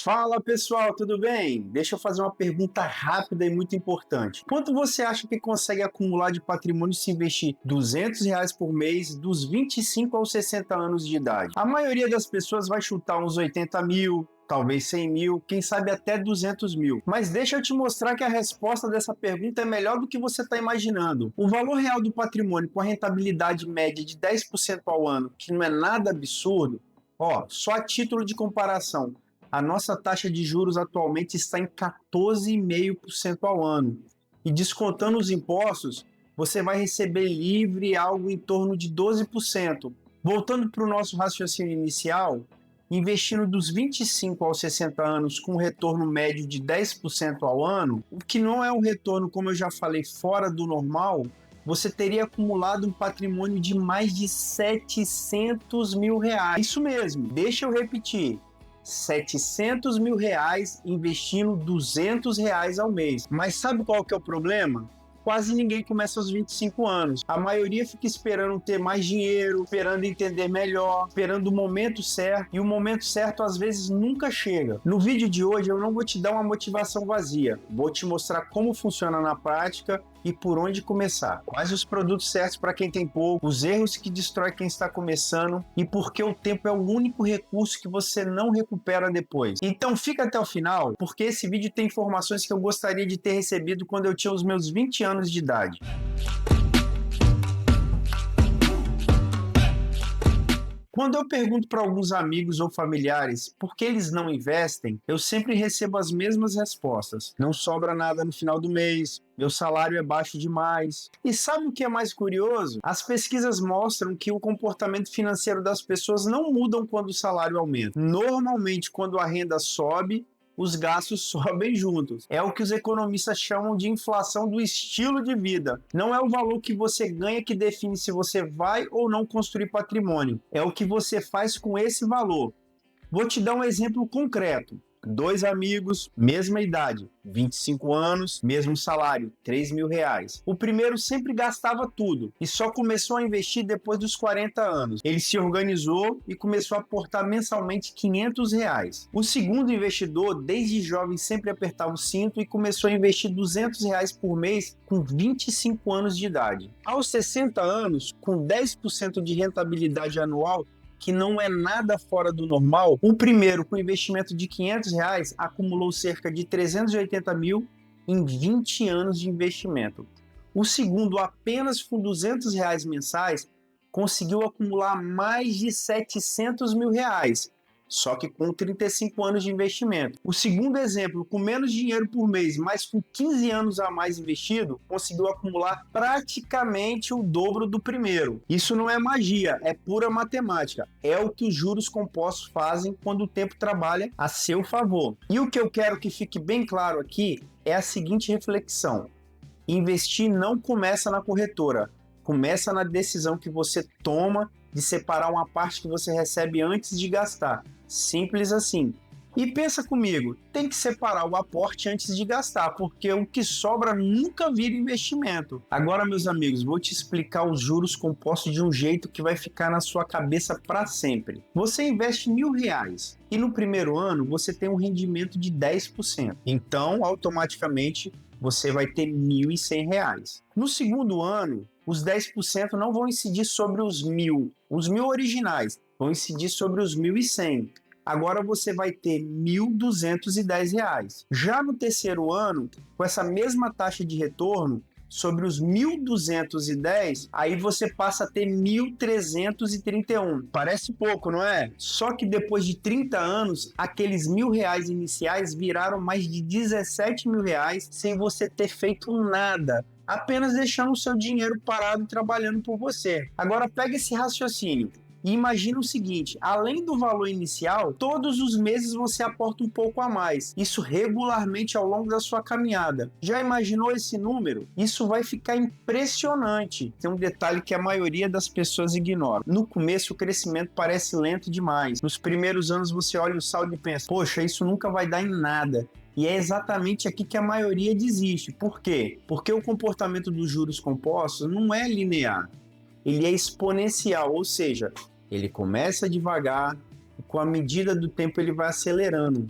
Fala pessoal, tudo bem? Deixa eu fazer uma pergunta rápida e muito importante. Quanto você acha que consegue acumular de patrimônio se investir R$ 200 por mês dos 25 aos 60 anos de idade? A maioria das pessoas vai chutar uns 80 mil, talvez 100 mil, quem sabe até 200 mil. Mas deixa eu te mostrar que a resposta dessa pergunta é melhor do que você está imaginando. O valor real do patrimônio com a rentabilidade média de 10% ao ano, que não é nada absurdo, só a título de comparação, a nossa taxa de juros atualmente está em 14,5% ao ano. E descontando os impostos, você vai receber livre algo em torno de 12%. Voltando para o nosso raciocínio inicial, investindo dos 25 aos 60 anos com um retorno médio de 10% ao ano, o que não é um retorno, como eu já falei, fora do normal, você teria acumulado um patrimônio de mais de R$ 700 mil. Isso mesmo, deixa eu repetir. R$ 700 mil investindo R$ 200 ao mês. Mas sabe qual que é o problema? Quase ninguém começa aos 25 anos. A maioria fica esperando ter mais dinheiro, esperando entender melhor, esperando o momento certo. E o momento certo às vezes nunca chega. No vídeo de hoje eu não vou te dar uma motivação vazia. Vou te mostrar como funciona na prática e por onde começar. Quais os produtos certos para quem tem pouco, os erros que destrói quem está começando e por que o tempo é o único recurso que você não recupera depois. Então fica até o final, porque esse vídeo tem informações que eu gostaria de ter recebido quando eu tinha os meus 20 anos de idade. Quando eu pergunto para alguns amigos ou familiares por que eles não investem, eu sempre recebo as mesmas respostas. Não sobra nada no final do mês, meu salário é baixo demais. E sabe o que é mais curioso? As pesquisas mostram que o comportamento financeiro das pessoas não mudam quando o salário aumenta. Normalmente, quando a renda sobe, os gastos sobem juntos. É o que os economistas chamam de inflação do estilo de vida. Não é o valor que você ganha que define se você vai ou não construir patrimônio. É o que você faz com esse valor. Vou te dar um exemplo concreto. Dois amigos, mesma idade, 25 anos, mesmo salário, R$ 3 mil. O primeiro sempre gastava tudo e só começou a investir depois dos 40 anos. Ele se organizou e começou a aportar mensalmente R$ 500. O segundo investidor, desde jovem, sempre apertava o cinto e começou a investir R$ 200 por mês com 25 anos de idade. Aos 60 anos, com 10% de rentabilidade anual, que não é nada fora do normal, o primeiro, com investimento de R$ 500, acumulou cerca de 380 mil em 20 anos de investimento. O segundo, apenas com R$ 200 mensais, conseguiu acumular mais de R$ 700 mil, só que com 35 anos de investimento. O segundo exemplo, com menos dinheiro por mês, mas com 15 anos a mais investido, conseguiu acumular praticamente o dobro do primeiro. Isso não é magia, é pura matemática. É o que os juros compostos fazem quando o tempo trabalha a seu favor. E o que eu quero que fique bem claro aqui é a seguinte reflexão: investir não começa na corretora, começa na decisão que você toma de separar uma parte que você recebe antes de gastar. Simples assim. E pensa comigo, tem que separar o aporte antes de gastar, porque o que sobra nunca vira investimento. Agora, meus amigos, vou te explicar os juros compostos de um jeito que vai ficar na sua cabeça para sempre. Você investe R$ 1.000 e no primeiro ano você tem um rendimento de 10%. Então, automaticamente, você vai ter R$ 1.100. No segundo ano, os 10% não vão incidir sobre os 1.000, os 1.000 originais, vão incidir sobre os 1.100. Agora você vai ter R$ 1.210. Já no terceiro ano, com essa mesma taxa de retorno, sobre os 1.210, aí você passa a ter 1.331. Parece pouco, não é? Só que depois de 30 anos, aqueles R$ 1.000 iniciais viraram mais de R$ 17 mil sem você ter feito nada, apenas deixando o seu dinheiro parado trabalhando por você. Agora pega esse raciocínio e imagina o seguinte: além do valor inicial, todos os meses você aporta um pouco a mais, isso regularmente ao longo da sua caminhada. Já imaginou esse número? Isso vai ficar impressionante. Tem um detalhe que a maioria das pessoas ignora: no começo o crescimento parece lento demais. Nos primeiros anos você olha o saldo e pensa, poxa, isso nunca vai dar em nada. E é exatamente aqui que a maioria desiste. Por quê? Porque o comportamento dos juros compostos não é linear. Ele é exponencial, ou seja, ele começa devagar e com a medida do tempo ele vai acelerando.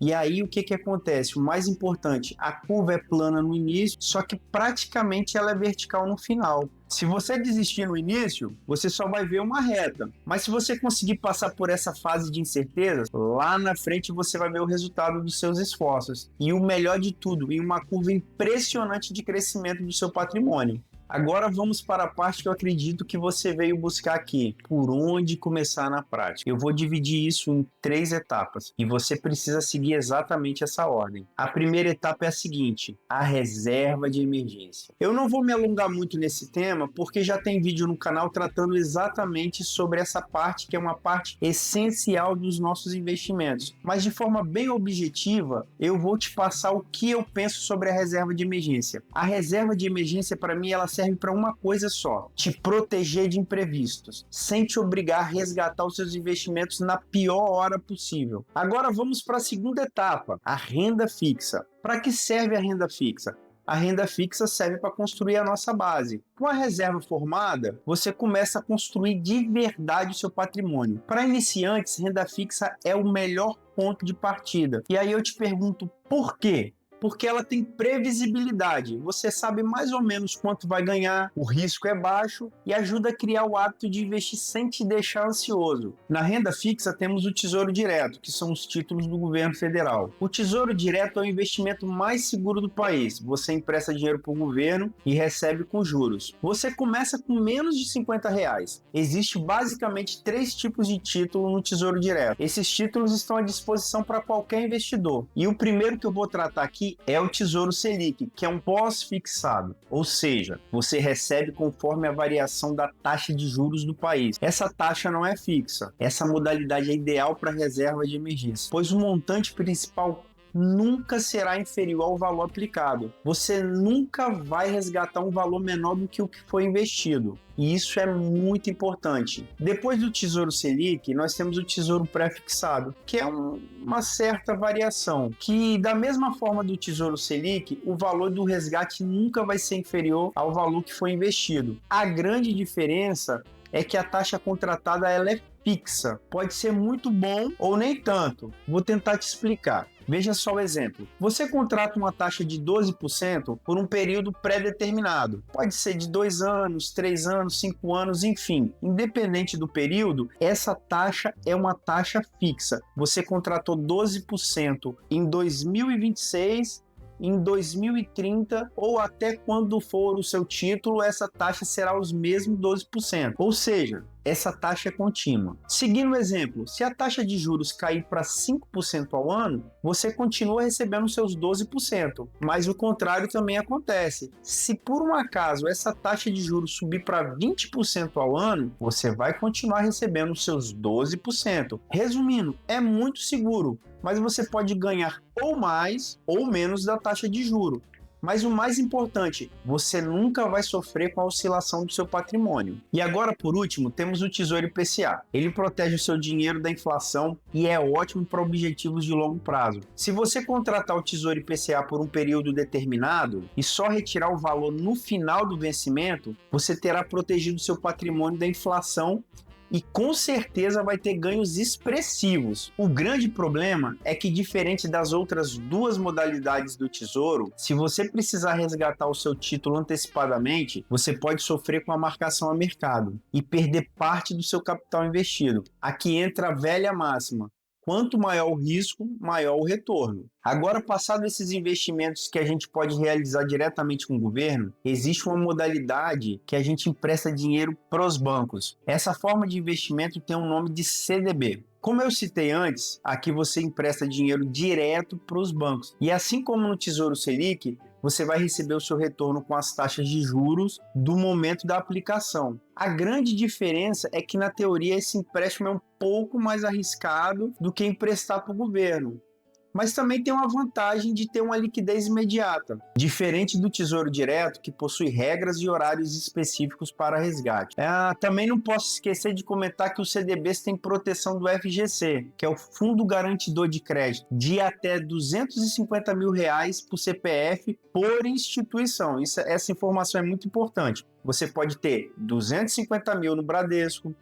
E aí o que acontece? O mais importante, a curva é plana no início, só que praticamente ela é vertical no final. Se você desistir no início, você só vai ver uma reta. Mas se você conseguir passar por essa fase de incertezas, lá na frente você vai ver o resultado dos seus esforços. E o melhor de tudo, em uma curva impressionante de crescimento do seu patrimônio. Agora vamos para a parte que eu acredito que você veio buscar aqui. Por onde começar na prática? Eu vou dividir isso em 3 etapas e você precisa seguir exatamente essa ordem. A primeira etapa é a seguinte: a reserva de emergência. Eu não vou me alongar muito nesse tema porque já tem vídeo no canal tratando exatamente sobre essa parte, que é uma parte essencial dos nossos investimentos. Mas de forma bem objetiva, eu vou te passar o que eu penso sobre a reserva de emergência. A reserva de emergência, para mim, ela serve para uma coisa só: te proteger de imprevistos, sem te obrigar a resgatar os seus investimentos na pior hora possível. Agora vamos para a segunda etapa, a renda fixa. Para que serve a renda fixa? A renda fixa serve para construir a nossa base. Com a reserva formada, você começa a construir de verdade o seu patrimônio. Para iniciantes, renda fixa é o melhor ponto de partida. E aí eu te pergunto, por quê? Porque ela tem previsibilidade. Você sabe mais ou menos quanto vai ganhar, o risco é baixo e ajuda a criar o hábito de investir sem te deixar ansioso. Na renda fixa temos o Tesouro Direto, que são os títulos do governo federal. O Tesouro Direto é o investimento mais seguro do país. Você empresta dinheiro para o governo e recebe com juros. Você começa com menos de R$50. Existe basicamente 3 tipos de título no Tesouro Direto. Esses títulos estão à disposição para qualquer investidor. E o primeiro que eu vou tratar aqui é o Tesouro Selic, que é um pós-fixado, ou seja, você recebe conforme a variação da taxa de juros do país. Essa taxa não é fixa, essa modalidade é ideal para reserva de emergência, pois o montante principal nunca será inferior ao valor aplicado. Você nunca vai resgatar um valor menor do que o que foi investido. E isso é muito importante. Depois do Tesouro Selic, nós temos o Tesouro Pré-fixado, que é uma certa variação, que da mesma forma do Tesouro Selic, o valor do resgate nunca vai ser inferior ao valor que foi investido. A grande diferença é que a taxa contratada ela é fixa. Pode ser muito bom ou nem tanto. Vou tentar te explicar. Veja só o exemplo. Você contrata uma taxa de 12% por um período pré-determinado. Pode ser de 2 anos, 3 anos, 5 anos, enfim. Independente do período, essa taxa é uma taxa fixa. Você contratou 12% em 2026, em 2030 ou até quando for o seu título, essa taxa será os mesmos 12%. Ou seja, essa taxa é contínua. Seguindo o exemplo, se a taxa de juros cair para 5% ao ano, você continua recebendo seus 12%, mas o contrário também acontece. Se por um acaso essa taxa de juros subir para 20% ao ano, você vai continuar recebendo seus 12%. Resumindo, é muito seguro, mas você pode ganhar ou mais ou menos da taxa de juro. Mas o mais importante, você nunca vai sofrer com a oscilação do seu patrimônio. E agora, por último, temos o Tesouro IPCA. Ele protege o seu dinheiro da inflação e é ótimo para objetivos de longo prazo. Se você contratar o Tesouro IPCA por um período determinado e só retirar o valor no final do vencimento, você terá protegido seu patrimônio da inflação e com certeza vai ter ganhos expressivos. O grande problema é que, diferente das outras 2 modalidades do Tesouro, se você precisar resgatar o seu título antecipadamente, você pode sofrer com a marcação a mercado e perder parte do seu capital investido. Aqui entra a velha máxima: quanto maior o risco, maior o retorno. Agora, passado esses investimentos que a gente pode realizar diretamente com o governo, existe uma modalidade que a gente empresta dinheiro para os bancos. Essa forma de investimento tem um nome de CDB. Como eu citei antes, aqui você empresta dinheiro direto para os bancos. E assim como no Tesouro Selic, você vai receber o seu retorno com as taxas de juros do momento da aplicação. A grande diferença é que, na teoria, esse empréstimo é um pouco mais arriscado do que emprestar para o governo. Mas também tem uma vantagem de ter uma liquidez imediata, diferente do Tesouro Direto, que possui regras e horários específicos para resgate. Também não posso esquecer de comentar que os CDBs têm proteção do FGC, que é o Fundo Garantidor de Crédito, de até R$250 mil por CPF por instituição. Essa informação é muito importante. Você pode ter 250 mil no Bradesco,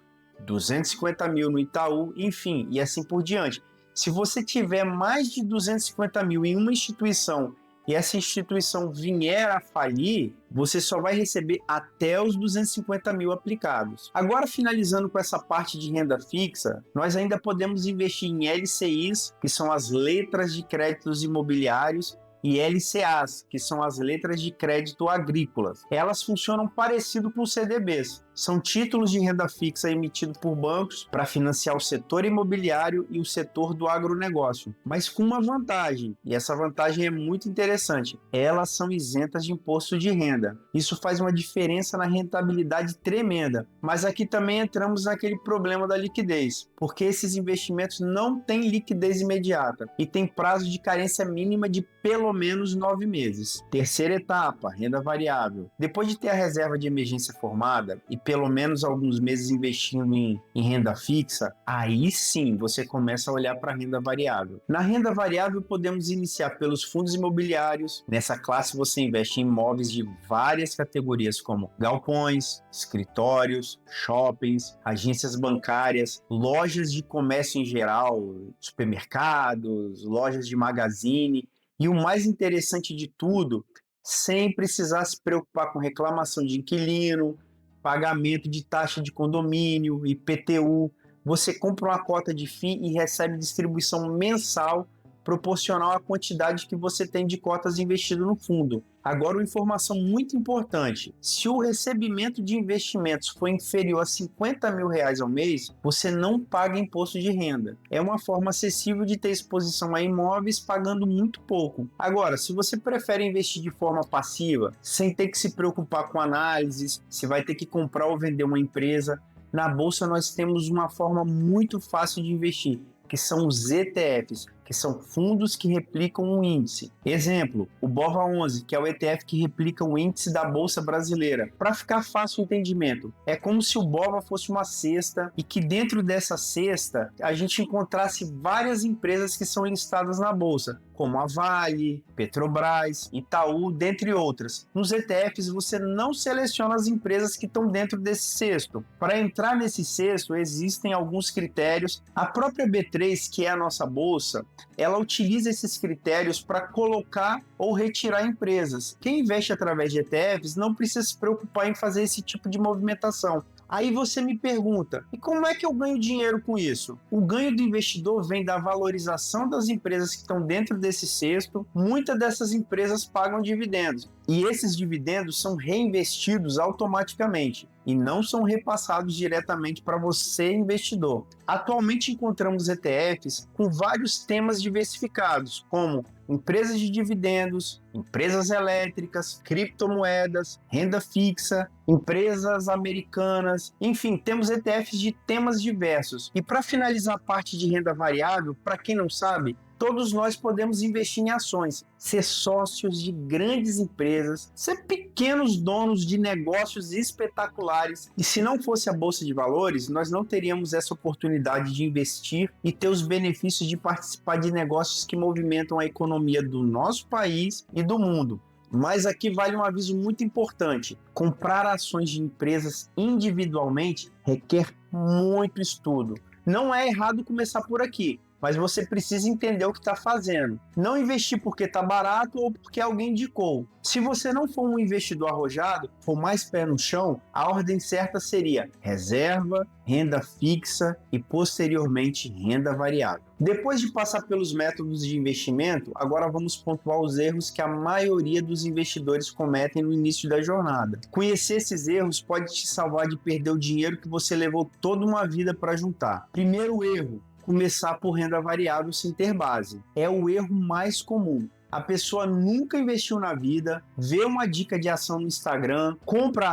250 mil no Itaú, enfim, e assim por diante. Se você tiver mais de 250 mil em uma instituição e essa instituição vier a falir, você só vai receber até os 250 mil aplicados. Agora, finalizando com essa parte de renda fixa, nós ainda podemos investir em LCIs, que são as letras de créditos imobiliários, e LCAs, que são as letras de crédito agrícolas. Elas funcionam parecido com os CDBs. São títulos de renda fixa emitidos por bancos para financiar o setor imobiliário e o setor do agronegócio, mas com uma vantagem, e essa vantagem é muito interessante: elas são isentas de imposto de renda. Isso faz uma diferença na rentabilidade tremenda, mas aqui também entramos naquele problema da liquidez, porque esses investimentos não têm liquidez imediata e tem prazo de carência mínima de pelo menos 9 meses. Terceira etapa, renda variável. Depois de ter a reserva de emergência formada e pelo menos alguns meses investindo em renda fixa, aí sim você começa a olhar para a renda variável. Na renda variável podemos iniciar pelos fundos imobiliários. Nessa classe você investe em imóveis de várias categorias como galpões, escritórios, shoppings, agências bancárias, lojas de comércio em geral, supermercados, lojas de magazine. E o mais interessante de tudo, sem precisar se preocupar com reclamação de inquilino, pagamento de taxa de condomínio, IPTU. Você compra uma cota de FII e recebe distribuição mensal proporcional à quantidade que você tem de cotas investidas no fundo. Agora, uma informação muito importante: se o recebimento de investimentos for inferior a 50 mil reais ao mês, você não paga imposto de renda. É uma forma acessível de ter exposição a imóveis pagando muito pouco. Agora, se você prefere investir de forma passiva, sem ter que se preocupar com análises, se vai ter que comprar ou vender uma empresa, na Bolsa nós temos uma forma muito fácil de investir, que são os ETFs, que são fundos que replicam um índice. Exemplo, o BOVA11, que é o ETF que replica o índice da Bolsa Brasileira. Para ficar fácil o entendimento, é como se o BOVA fosse uma cesta e que dentro dessa cesta a gente encontrasse várias empresas que são listadas na Bolsa, como a Vale, Petrobras, Itaú, dentre outras. Nos ETFs você não seleciona as empresas que estão dentro desse cesto. Para entrar nesse cesto existem alguns critérios. A própria B3, que é a nossa bolsa, ela utiliza esses critérios para colocar ou retirar empresas. Quem investe através de ETFs não precisa se preocupar em fazer esse tipo de movimentação. Aí você me pergunta, e como é que eu ganho dinheiro com isso? O ganho do investidor vem da valorização das empresas que estão dentro desse cesto. Muitas dessas empresas pagam dividendos, e esses dividendos são reinvestidos automaticamente e não são repassados diretamente para você, investidor. Atualmente encontramos ETFs com vários temas diversificados, como empresas de dividendos, empresas elétricas, criptomoedas, renda fixa, empresas americanas, enfim, temos ETFs de temas diversos. E para finalizar a parte de renda variável, para quem não sabe, todos nós podemos investir em ações, ser sócios de grandes empresas, ser pequenos donos de negócios espetaculares. E se não fosse a Bolsa de Valores, nós não teríamos essa oportunidade de investir e ter os benefícios de participar de negócios que movimentam a economia do nosso país e do mundo. Mas aqui vale um aviso muito importante: comprar ações de empresas individualmente requer muito estudo. Não é errado começar por aqui, mas você precisa entender o que está fazendo. Não investir porque está barato ou porque alguém indicou. Se você não for um investidor arrojado, for mais pé no chão, a ordem certa seria reserva, renda fixa e posteriormente renda variável. Depois de passar pelos métodos de investimento, agora vamos pontuar os erros que a maioria dos investidores cometem no início da jornada. Conhecer esses erros pode te salvar de perder o dinheiro que você levou toda uma vida para juntar. Primeiro erro: começar por renda variável sem ter base. É o erro mais comum. A pessoa nunca investiu na vida, vê uma dica de ação no Instagram, compra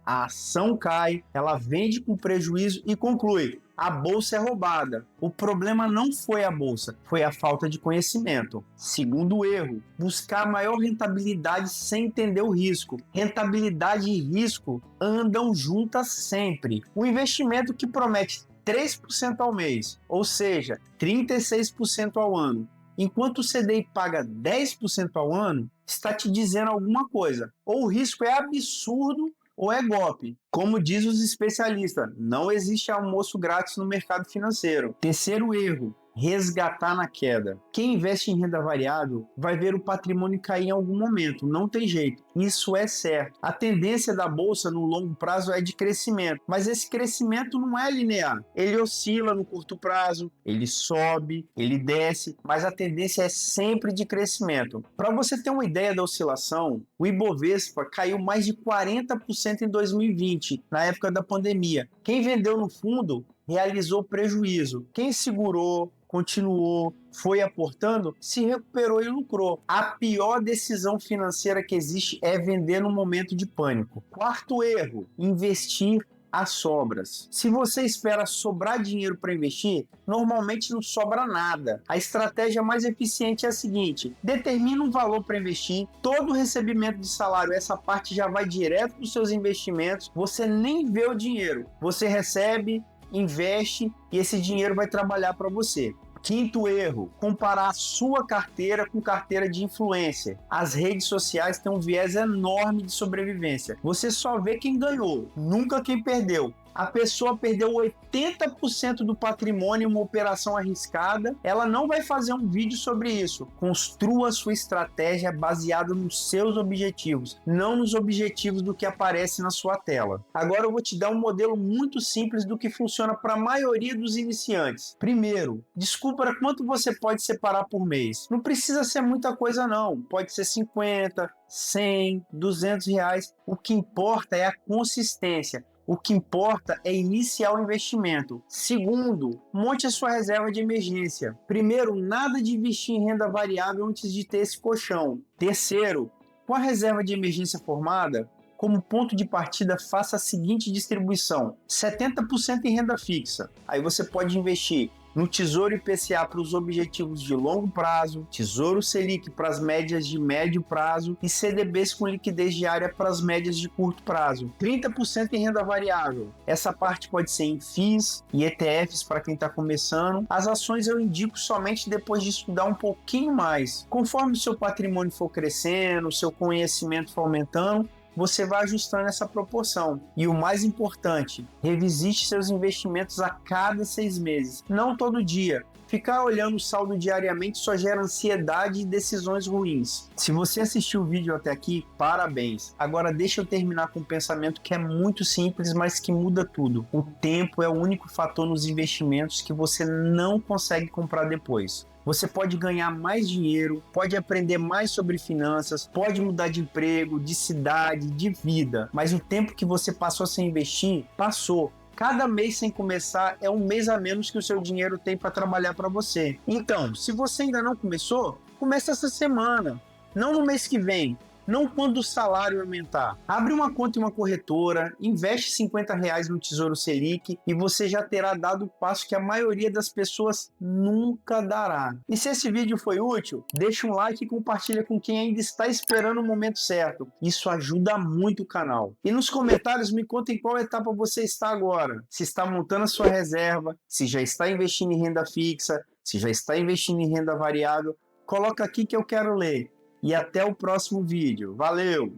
a ação cai, ela vende com prejuízo e conclui: a bolsa é roubada. O problema não foi a bolsa, foi a falta de conhecimento. Segundo erro: buscar maior rentabilidade sem entender o risco. Rentabilidade e risco andam juntas sempre. O investimento que promete 3% ao mês, ou seja, 36% ao ano, enquanto o CDI paga 10% ao ano, está te dizendo alguma coisa. Ou o risco é absurdo ou é golpe. Como diz os especialistas, não existe almoço grátis no mercado financeiro. Terceiro erro: resgatar na queda. Quem investe em renda variável vai ver o patrimônio cair em algum momento, não tem jeito. Isso é certo. A tendência da bolsa no longo prazo é de crescimento, mas esse crescimento não é linear. Ele oscila no curto prazo, ele sobe, ele desce, mas a tendência é sempre de crescimento. Para você ter uma ideia da oscilação, o Ibovespa caiu mais de 40% em 2020, na época da pandemia. Quem vendeu no fundo realizou prejuízo. Quem segurou, continuou, foi aportando, se recuperou e lucrou. A pior decisão financeira que existe é vender no momento de pânico. Quarto erro, investir às sobras. Se você espera sobrar dinheiro para investir, normalmente não sobra nada. A estratégia mais eficiente é a seguinte: determina um valor para investir, todo o recebimento de salário, essa parte já vai direto para os seus investimentos, você nem vê o dinheiro, você recebe, investe e esse dinheiro vai trabalhar para você. Quinto erro, comparar a sua carteira com carteira de influencer. As redes sociais têm um viés enorme de sobrevivência. Você só vê quem ganhou, nunca quem perdeu. A pessoa perdeu 80% do patrimônio em uma operação arriscada, ela não vai fazer um vídeo sobre isso. Construa sua estratégia baseada nos seus objetivos, não nos objetivos do que aparece na sua tela. Agora eu vou te dar um modelo muito simples do que funciona para a maioria dos iniciantes. Primeiro, descubra quanto você pode separar por mês. Não precisa ser muita coisa não, pode ser 50, 100, 200 reais. O que importa é a consistência. O que importa é iniciar o investimento. Segundo, monte a sua reserva de emergência. Primeiro, nada de investir em renda variável antes de ter esse colchão. Terceiro, com a reserva de emergência formada, como ponto de partida, faça a seguinte distribuição: 70% em renda fixa. Aí você pode investir no Tesouro IPCA para os objetivos de longo prazo, Tesouro Selic para as médias de médio prazo e CDBs com liquidez diária para as médias de curto prazo. 30% em renda variável. Essa parte pode ser em FIIs e ETFs para quem está começando. As ações eu indico somente depois de estudar um pouquinho mais. Conforme o seu patrimônio for crescendo, o seu conhecimento for aumentando, você vai ajustando essa proporção. E o mais importante, revisite seus investimentos a cada 6 meses, não todo dia. Ficar olhando o saldo diariamente só gera ansiedade e decisões ruins. Se você assistiu o vídeo até aqui, parabéns. Agora deixa eu terminar com um pensamento que é muito simples, mas que muda tudo. O tempo é o único fator nos investimentos que você não consegue comprar depois. Você pode ganhar mais dinheiro, pode aprender mais sobre finanças, pode mudar de emprego, de cidade, de vida, mas o tempo que você passou sem investir, passou. Cada mês sem começar é um mês a menos que o seu dinheiro tem para trabalhar para você. Então, se você ainda não começou, comece essa semana, não no mês que vem. Não quando o salário aumentar. Abre uma conta em uma corretora, investe R$50 no Tesouro Selic e você já terá dado o passo que a maioria das pessoas nunca dará. E se esse vídeo foi útil, deixa um like e compartilha com quem ainda está esperando o momento certo. Isso ajuda muito o canal. E nos comentários me conta em qual etapa você está agora. Se está montando a sua reserva, se já está investindo em renda fixa, se já está investindo em renda variável. Coloca aqui que eu quero ler. E até o próximo vídeo. Valeu!